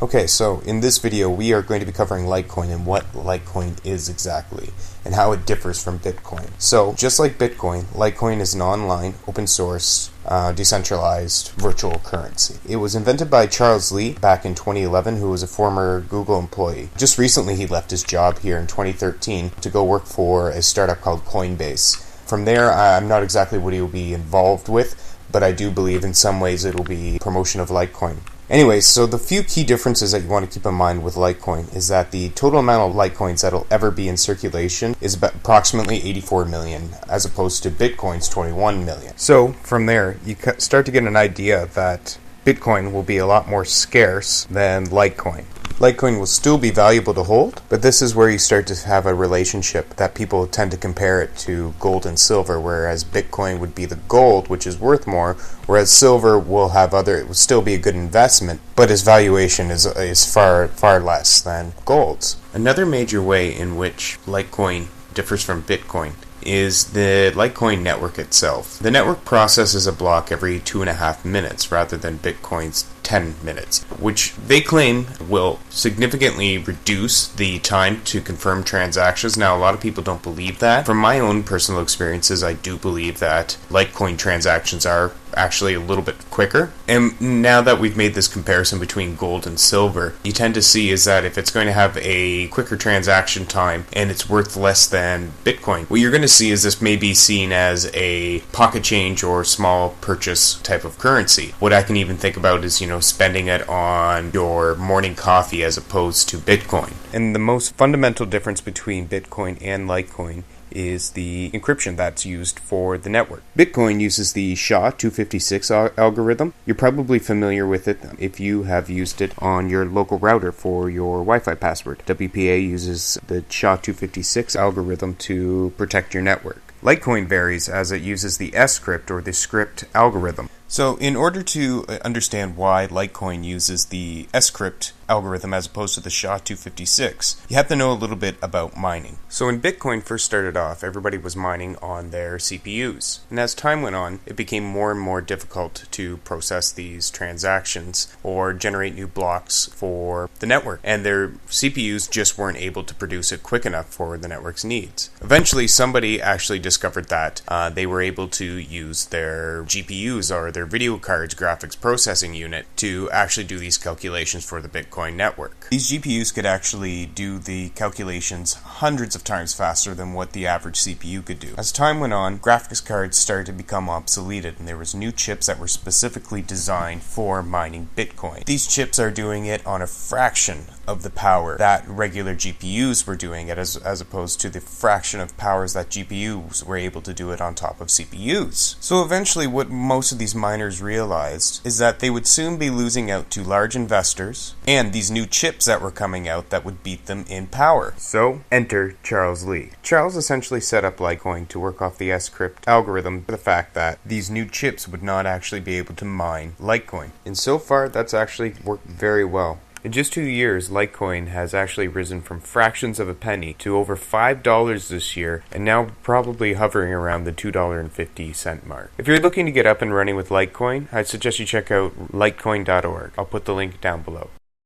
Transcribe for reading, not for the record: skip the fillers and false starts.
Okay, so in this video we are going to be covering Litecoin and what Litecoin is exactly and how it differs from Bitcoin. So just like Bitcoin, Litecoin is an online, open source, decentralized virtual currency. It was invented by Charles Lee back in 2011, who was a former Google employee. Just recently he left his job here in 2013 to go work for a startup called Coinbase. From there, I'm not exactly what he will be involved with, but I do believe in some ways it will be promotion of Litecoin. Anyways, so the few key differences that you want to keep in mind with Litecoin is that the total amount of Litecoins that will ever be in circulation is about approximately 84 million, as opposed to Bitcoin's 21 million. So from there, you start to get an idea that Bitcoin will be a lot more scarce than Litecoin. Litecoin will still be valuable to hold, but this is where you start to have a relationship that people tend to compare it to gold and silver, whereas Bitcoin would be the gold, which is worth more, whereas silver will have it will still be a good investment, but its valuation is far less than gold's. Another major way in which Litecoin differs from Bitcoin is the Litecoin network itself. The network processes a block every 2.5 minutes rather than Bitcoin's 10 minutes, which they claim will significantly reduce the time to confirm transactions. Now, a lot of people don't believe that. From my own personal experiences, I do believe that Litecoin transactions are actually a little bit quicker. And now that we've made this comparison between gold and silver, you tend to see is that if it's going to have a quicker transaction time and it's worth less than Bitcoin, what you're going to see is this may be seen as a pocket change or small purchase type of currency. What I can even think about is, spending it on your morning coffee as opposed to Bitcoin. And the most fundamental difference between Bitcoin and Litecoin is the encryption that's used for the network. Bitcoin uses the SHA-256 algorithm. You're probably familiar with it if you have used it on your local router for your Wi-Fi password. WPA uses the SHA-256 algorithm to protect your network. Litecoin varies as it uses the S-script or the script algorithm. So in order to understand why Litecoin uses the S-script algorithm as opposed to the SHA-256, you have to know a little bit about mining. So when Bitcoin first started off, everybody was mining on their CPUs. And as time went on, it became more and more difficult to process these transactions or generate new blocks for the network. And their CPUs just weren't able to produce it quick enough for the network's needs. Eventually, somebody actually discovered that they were able to use their GPUs or their video cards, graphics processing unit, to actually do these calculations for the Bitcoin network. These GPUs could actually do the calculations hundreds of times faster than what the average CPU could do. As time went on, graphics cards started to become obsoleted, and there was new chips that were specifically designed for mining Bitcoin. These chips are doing it on a fraction of the power that regular GPUs were doing it, as opposed to the fraction of powers that GPUs were able to do it on top of CPUs. So eventually what most of these miners realized is that they would soon be losing out to large investors and these new chips that were coming out that would beat them in power. So enter Charles Lee. Charles essentially set up Litecoin to work off the S-script algorithm for the fact that these new chips would not actually be able to mine Litecoin. And so far that's actually worked very well. In just 2 years, Litecoin has actually risen from fractions of a penny to over $5 this year, and now probably hovering around the $2.50 mark. If you're looking to get up and running with Litecoin, I'd suggest you check out litecoin.org. I'll put the link down below.